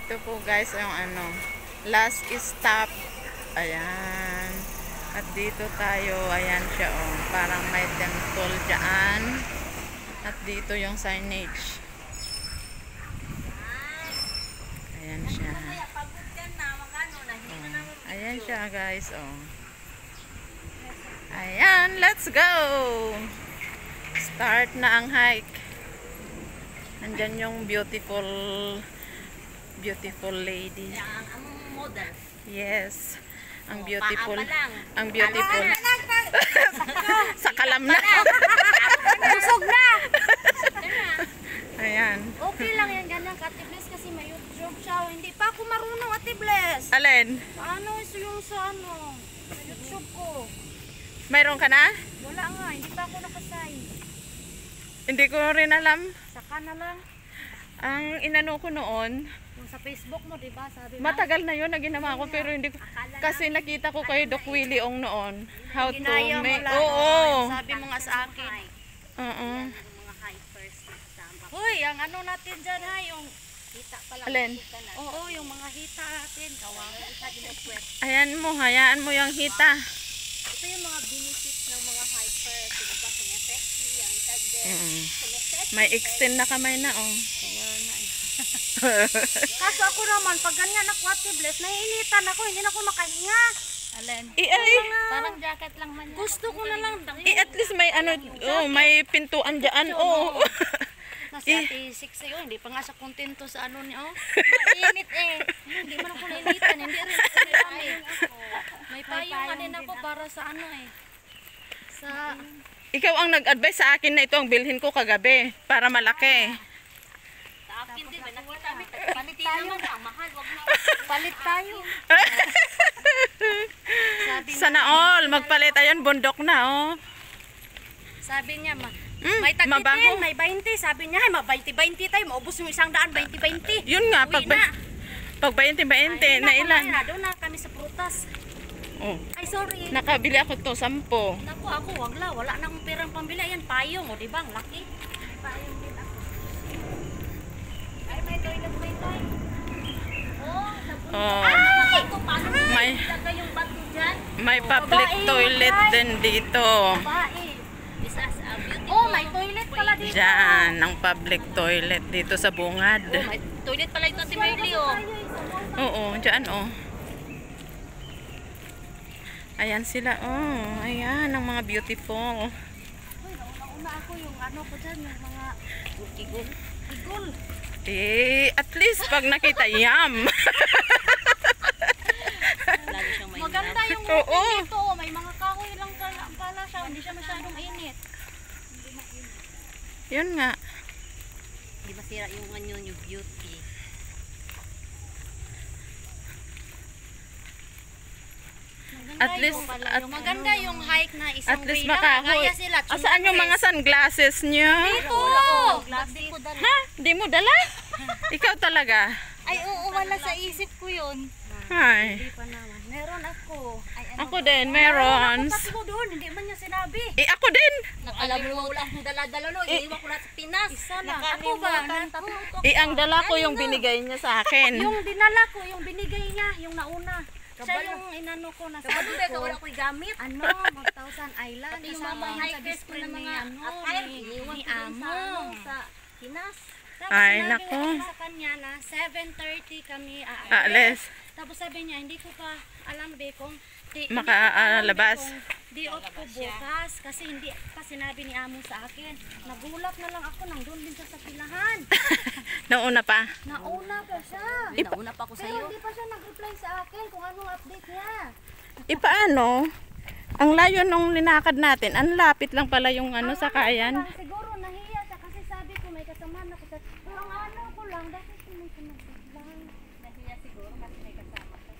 Ito po guys yung ano, last stop. Ayan. At dito tayo, ayan siya oh. Parang may temple dyan. At dito yung signage. Ayan siya. Oh. Ayan siya guys oh. Ayan, let's go! Start na ang hike. Andyan yung beautiful lady. Ang model. Yes. Ang Oh, beautiful. paa pa lang. Ang beautiful. Sa kalam na. Busog na! Ayan. Okay lang yan, ganyan ka, Ate Bless, kasi may YouTube siya. Hindi pa ako marunong, Ate Bless. Alin? Paano yung sa ano, sa YouTube ko? Mayroon ka na? Wala nga, hindi pa ako nakasay. Hindi ko rin alam. Saka na lang. Ang inano ko noon, Yung sa Facebook mo, diba? Sabi mo, matagal na yun na ginawa ko pero hindi ko. Kasi nakita ko kay Doc Willie Ong noon. How to ginaya mo make. lang. Oo. Sabi mo nga sa akin. Oo. Mga hikers. Uy, ang ano natin dyan ha, yung hita pala. Alin? Oo, yung mga hita natin. Kawawa isa din ang puwet. Ayan mo, hayaan mo yung hita. Ito yung mga benefits ng mga hikers. Diba, sumesexy, ang tagde. Sumesexy. May extend na kamay na oh. Kaso ako naman, pag ganyan ako, Ate Bless, naiinitan ako, hindi na ako makahinga. Alin? Parang jacket lang man yan. Gusto ko na lang. At least may ano, oh, may pintuan dyan. Oh. Nasa Ate 6 yun, hindi pa nga sa kontento sa ano niya. Oh. Mainit eh. Hindi man ako nainitan, hindi rin ako nainit. May payong kanina po para sa ano eh. Sa... Ikaw ang nag-advise sa akin na ito ang bilhin ko kagabi para malaki. Sa akin din, may nakita. Palit tayo. Mahal, wag na. Palit tayo. Sana all, magpalit ayan, bundok na oh. Sabi niya, may tag-10, mabaho. may 20. Sabi niya, may 20-20 tayo. Maubos yung 100, 20-20. Yun nga, Uwi na. pag 20-20 na ilan. Doon na kami sa prutas. Oh. Ay, sorry. Nakabili ako to, 10. Naku, ako, wala na akong perang pambili. Ayan, payong, o diba? Ang laki. Payong din ako. Ay, may toilet, may toilet. Oh, sabon. Oh. Ay! Ito, paano May, yung bato dyan? may public Babae, toilet ay. din dito. Babae. This is a beautiful. Oh, may toilet pala dito. Diyan, ang public toilet dito sa bungad. Oh, may toilet pala ito, Ate Merly, oh. Oo, dyan oh. Ayan sila oh. Ayan, ang mga beautiful. Uy, nauna ako yung ano ko dyan, yung mga igol. Igol. At least pag nakita, yum! Maganda yung Oo. dito. May mga kahoy lang pala siya. Hindi siya masyadong init. Yun nga. Hindi masira yung ano yung beauty. At least, maganda yung hike na isang at least way lang. makahoy. Kaya sila. Asaan yung mga sunglasses niyo? Dito! Ha? Di mo dala? Ikaw talaga? Ay, oo, wala sa isip ko yun. Ay. Hindi pa naman. Meron ako. Ay, ano Ako din, meron. Pati mo doon, hindi man niya sinabi. Ako din. Alam mo, wala akong dala-dala no. Iniwan ko na sa Pinas. Isa lang. Ako ba? Ang dala ko yung binigay niya sa akin. Yung dinala ko, yung binigay niya, yung nauna. Siya yung inano ko na sabi ko. Wala ko'y gamit. Ano, 1,000 Island. Pati yung mga hikers ko na mga ni Amo. Sa Pinas. Ay, nako. Sa kanya na 7:30 kami Aalis. Tapos sabi niya, hindi ko pa alam kung Makaalabas. di off ko bukas kasi hindi pa sinabi ni Amo sa akin. Nagulat na lang ako nang doon din siya sa pilahan. Nauna pa. Nauna pa siya. Nauna pa ako sa iyo. Pero hindi pa siya nag-reply sa akin kung anong update niya. Paano? Ang layo nung linakad natin. Ang lapit lang pala yung ano sa kayan. Siguro nahiya siya kasi sabi ko may kasama na ko sa... Pero ang ano ko lang, bakit ko may nag-reply? Nahiya siguro kasi may kasama ka.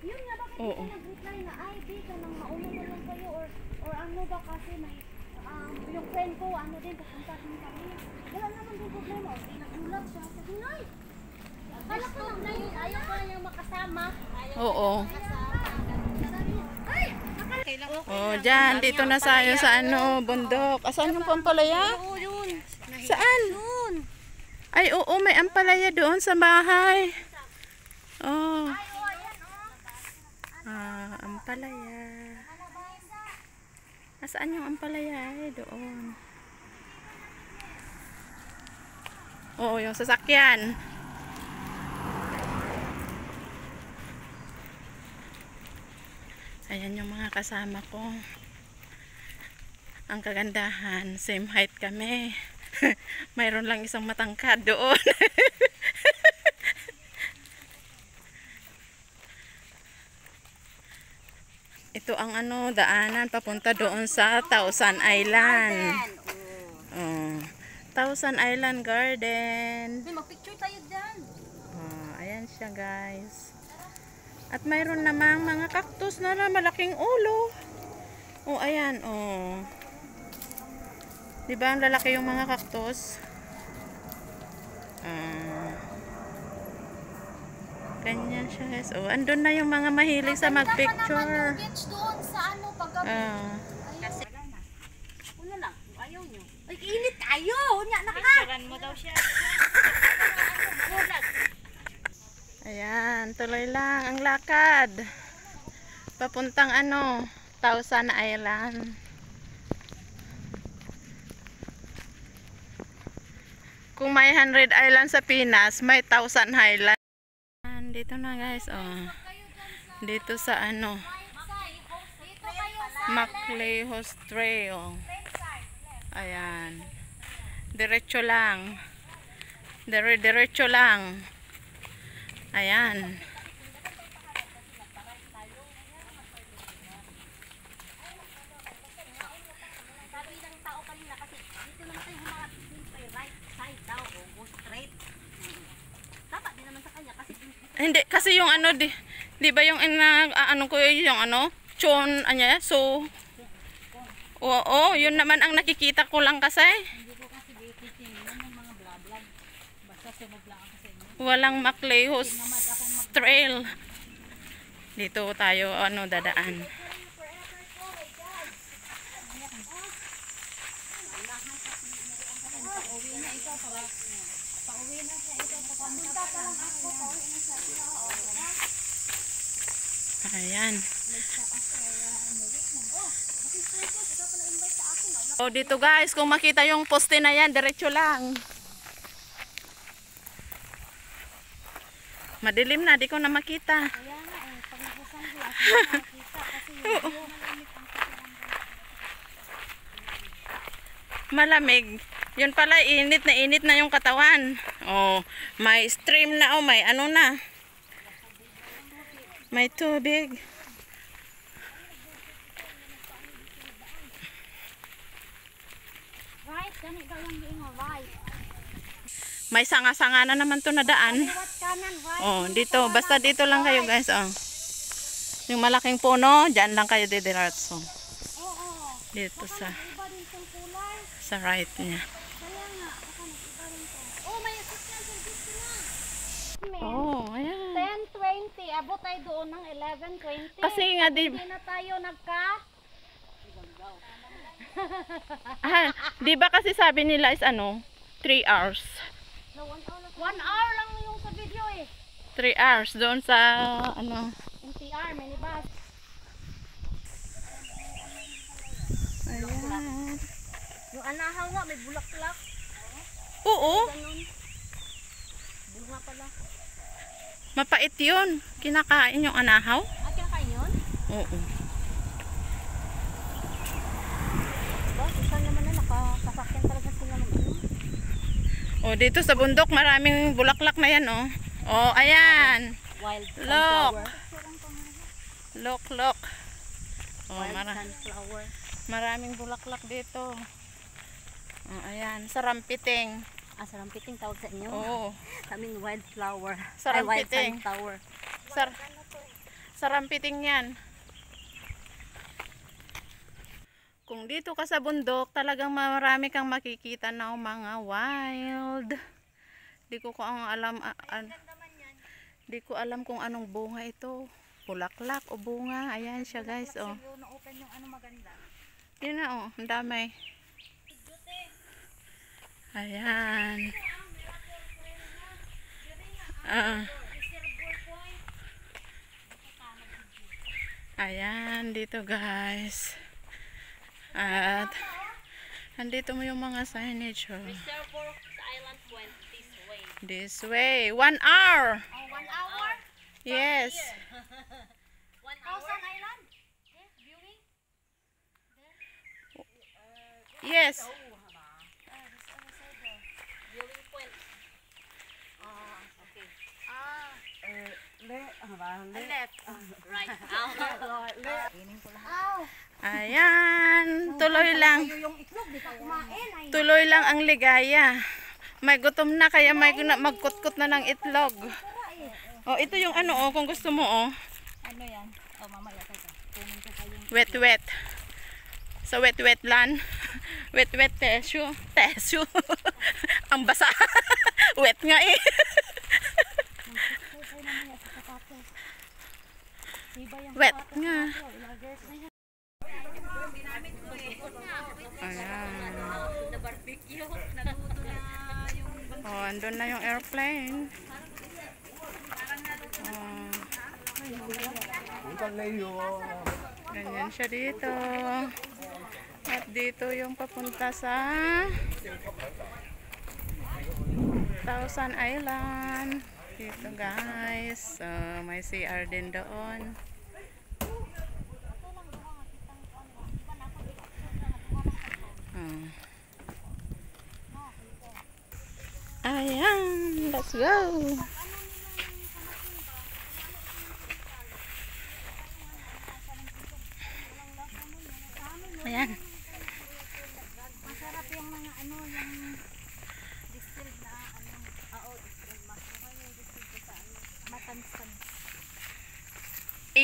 Yun nga, bakit ko nag-reply na ay, di ka nang mauna na lang kayo or ano ba kasi may... yung friend ko, ano din, pupunta din kami. Wala naman din problema. Okay, nagulat siya. Sabi, Nay! Akala ko lang, Nay, ayaw pa niyang makasama. Oo. Sabi niya, ay! Oh, dyan. Dito na tayo sa ano, bundok. Asan yung pampalaya? Oo, yun. Saan? Yun. Ay, oo, may ampalaya doon sa bahay. Oh, Ay, oh, ayan, oh. ampalaya. Nasaan yung ampalaya? Ay, doon. Oo, yung sasakyan. Ayan yung mga kasama ko. Ang kagandahan, same height kami. Mayroon lang isang matangkad doon. Ito ang daanan papunta doon sa Thousand Island. Oh, Thousand Island Garden. Mag-picture tayo dyan. Oh, ayan siya, guys. At mayroon namang mga cactus na malaking ulo. Oh, ayan, oh. 'Di ba ang lalaki yung mga cactus? Ganyan siya, guys. Oh, andun na yung mga mahilig sa magpicture. Beach doon sa paggabi. Kasi una lang, ayaw nyo. Ay, init tayo. Nya na ka. Picturean mo daw siya. Ayan, tuloy lang ang lakad. Papuntang Thousand Island. Kung may 100 Island sa Pinas, may 1,000 Highland. Dito na, guys, oh. Dito sa Maclehos Trail. Ayan. Diretso lang. Diretso lang. Ayan. Sabi ng tao kanina kasi dito naman tayo humarap yung right side daw o go straight. Tama din naman sa kanya kasi Hindi, kasi yung di ba yung ko yung chon, so, oo, yun naman ang nakikita ko lang kasi. hindi ko kasi titingnan yung mga vlog. Basta sumubla ako sa inyo. Walang Maclehos Trail. Dito tayo, dadaan. Pauwi na ikaw para pauwi na siya ito papunta pa lang ako pauwi na siya. Ayan. Oh, dito, guys, kung makita yung poste na yan, diretso lang. Madilim na, di ko na makita. Kaya nga pag nagsasambi ako makita kasi yung Malamig. Yun pala, init na yung katawan. Oh, may stream na, oh, may na. May tubig. right, ganit daw yung diingo, right. May sanga-sanga na naman to na daan. What kanan, right? Oh, dito. Basta dito lang kayo, guys. Oh. Yung malaking puno, dyan lang kayo didiretso. Oo. Dito sa Iba din itong kulay. right niya. Kaya nga, baka nag-iba rin to. Oh, may assistant service na. Oh, ayan. 10:20. Abot tayo doon ng 11:20. Kasi nga, Hindi na tayo di ba kasi sabi nila is 3 hours. No, 1 hour lang. 1 hour lang yung sa video eh. 3 hours doon sa NTR, minibus. Ayan. Yung anahaw nga, may bulaklak. Oo, Ganun. Bunga pala. mapait yun. Kinakain yung anahaw. At yung kain yun? Oo. Diba? Isa naman na nakasasakyan talaga sila ng ano. Oh, dito sa bundok maraming bulaklak na yan, oh. Oh, ayan. Wild Look. sunflower. Look. Oh, Wild sunflower. maraming bulaklak dito. Oh, ayan, sarampiting. Sarampiting tawag sa inyo? Oo. Kaming wildflower. Sarampiting. Wild sunflower. Sarampiting yan. Kung dito ka sa bundok, talagang marami kang makikita na mga wild. Di ko alam kung anong bunga ito. Bulaklak o bunga. Ayan siya, guys, oh. Na-open yung ano maganda. Yun na, oh. Ang dami. Ayan. Ayan, dito guys. At andito mo yung mga signage. Oh. Reserve for Island Point this way. This way. 1 hour. Oh, 1 hour? Yes. 1 hour? Island? Yeah, viewing? Yes. Viewing point. Okay. Left. Right. Ayan. Tuloy lang. Yung itlog, di ka kumain. Tuloy lang ang ligaya. May gutom na kaya may magkutkot na ng itlog. Oh, ito yung ano oh, kung gusto mo oh. Ano yan? Oh, mamaya ka. Kunin ko kayong Wet wet. Sa wet wet lan. Wet wet tissue. Tissue. Ang basa. Wet nga eh. Wet nga. Ayan. na barbecue. Naluto na yung Oh, andun na yung airplane. Oh. Ganyan siya dito. At dito yung papunta sa Thousand Island. Dito guys. So, may CR din doon. Oh. Ayan, let's go. Ayan. masarap yung mga ano, yung distilled na ano. Distilled masarap yung distilled sa ano. Matansan.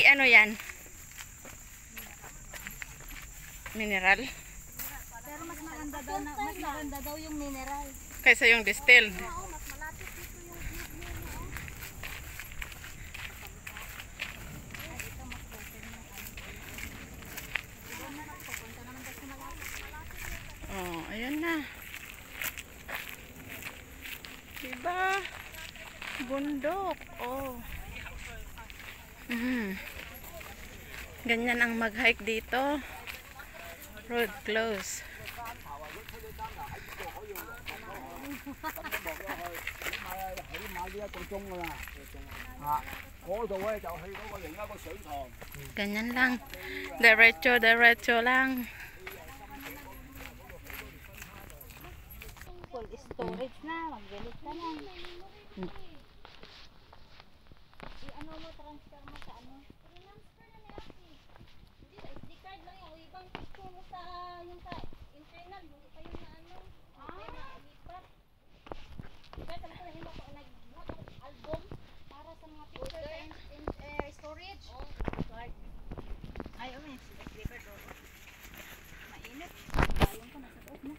Ano yan? Mineral? Pero mas maganda daw yung mineral. Kaysa yung distilled. Oo, mas malapit dito yung tube niya. Ay, ito mas open ng ano. Iba na lang, pupunta naman daw sa malapit. Oh, ayan na. Diba? Bundok. Oh. Ganyan ang mag-hike dito. Road close. Ganyan lang. Diretso, diretso lang. Full storage na, mag-delete ka na. I-ano mo, transfer mo sa ano? Transfer na niya. Hindi, sa SD card lang yung ibang picture mo sa yung sa internal, hindi pa yung na ano. Yung na lipat. Kaya talaga na himo ko nagbuhat ng album para sa mga picture sa storage. Oh, card. Ay, may deliver doon. Mainit. Ayun ko, nasa loob na.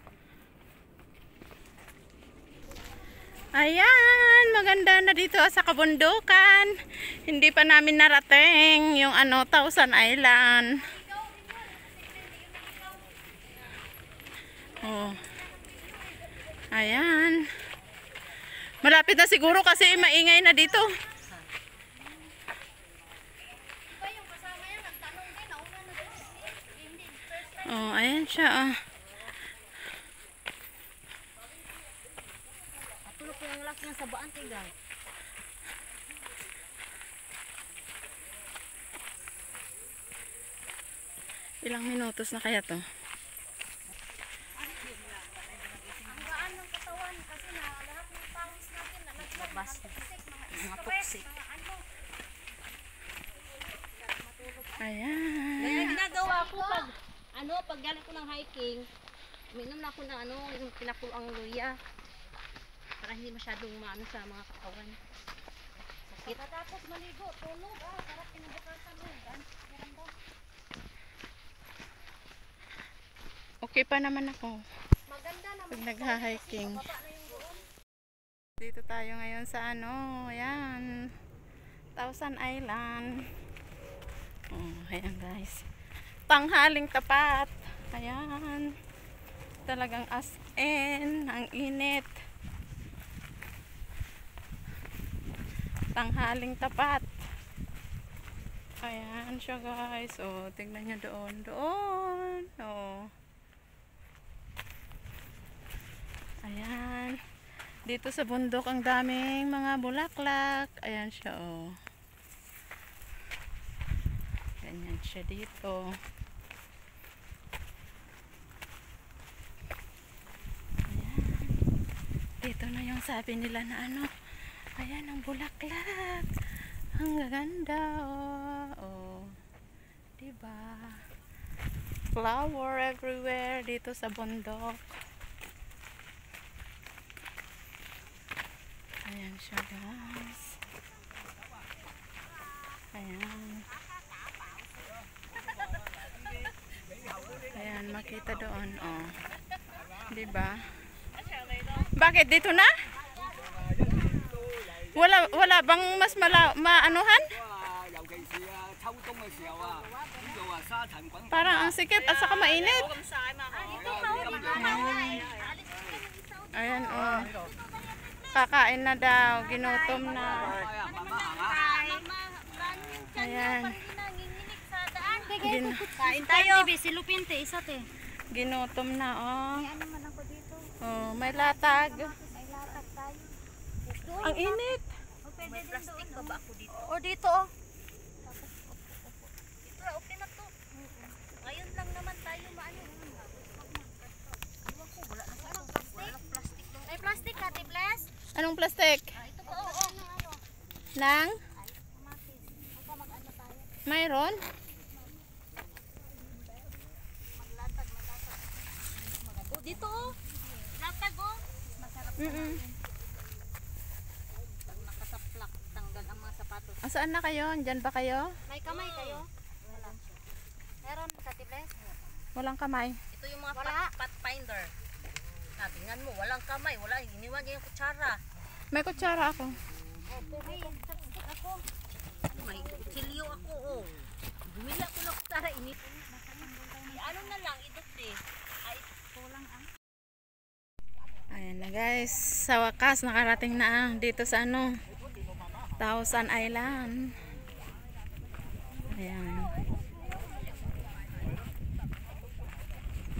Ayan, maganda na dito sa kabundukan. Hindi pa namin narating yung ano, Thousand Island. Oh. Ayan. Malapit na siguro kasi maingay na dito. Oh, ayan siya. Oh. Tulog ko yung laki ng sabaan, tinggal. Ilang minutos na kaya to? Ang gaan ng katawan kasi na lahat ng pawis natin na naglabas. Mga toxic. Ayan. Kaya ginagawa ko pag galing ko ng hiking, uminom na ako ng yung pinakuloang luya. Para hindi masyadong maano sa mga katawan. Sakit. Tapos maligo, tulog, sarap kinabukasan mo. Ganda. Okay pa naman ako Maganda naman. pag nagha-hiking. Dito tayo ngayon sa ano, ayan, Thousand Island. Oh, ayan guys. Tanghaling tapat. Ayan. Talagang as in, ang init. Tanghaling tapat. Ayan siya guys. Oh, tingnan nyo doon. Doon. Oh. Ayan. Dito sa bundok ang daming mga bulaklak. Ayan siya oh. Ganyan siya dito. Ayan. Dito na yung sabi nila na ano. Ayan ang bulaklak. Ang ganda oh. Oh. Diba? Flower everywhere dito sa bundok. Ayan siya guys. Ayan. Ayan, makita doon. Oh. Diba? Bakit dito na? Wala bang mas maanuhan? Parang ang sikip at saka mainit. Ayan oh. Kakain na daw, ginutom na. Ayan. Kain tayo. Silupin te, isa te. Ginutom na oh. May ano man ako dito. Oh, may latag. May latag tayo. Ang init. O pwede din doon. Ba ako dito? O dito oh. Ito okay na to. Ngayon lang naman tayo maano. Ewan ko, wala na plastic. May plastic ka, Bless? Anong plastic? Ito po, oo. Nang? Kamatis. Baka mag-ano tayo. Mayroon? Maglatag. O dito oh. Latag oh. Masarap. Pag nakasaplak, tanggal ang mga sapatos. Saan na kayo? Diyan ba kayo? May kamay kayo? Wala. Meron ka, Bless? Walang kamay. Ito yung mga pathfinder. Tingnan mo, walang kamay, wala, iniwan niya yung kutsara. May kutsara ako. May chopstick ako. May kutsilyo ako, oh. Bumila ko ng kutsara, init. Ano na lang, idot ay kulang ang. Ayan na guys. Sa wakas, nakarating na dito sa ano, Thousand Island. Ayan.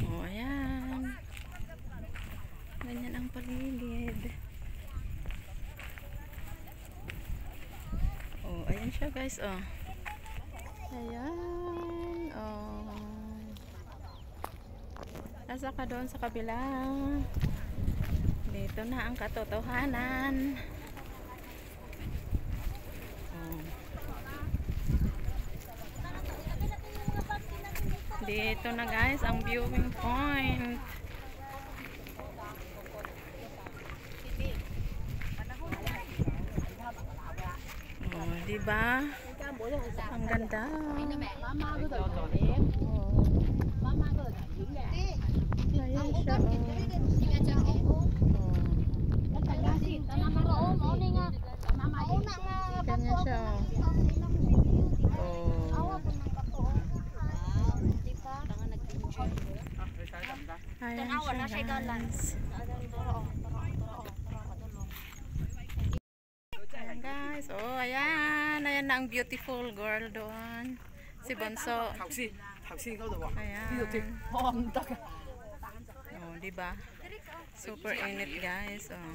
Oh, ayan. Ganyan ang paligid. Oh, ayan siya guys, oh. Ayan, oh. Nasa ka doon sa kabila. Dito na ang katotohanan. Oh. Dito na guys ang viewing point. Oh, diba? Ang ganda. Oh. Ayan siya, oh. Ganyan siya, oh. Ayan siya, guys. Ayan guys, oh ayan. Ayan na ang beautiful girl doon. Si Bonso. Ayan. Oh, diba? Super init guys. Oh.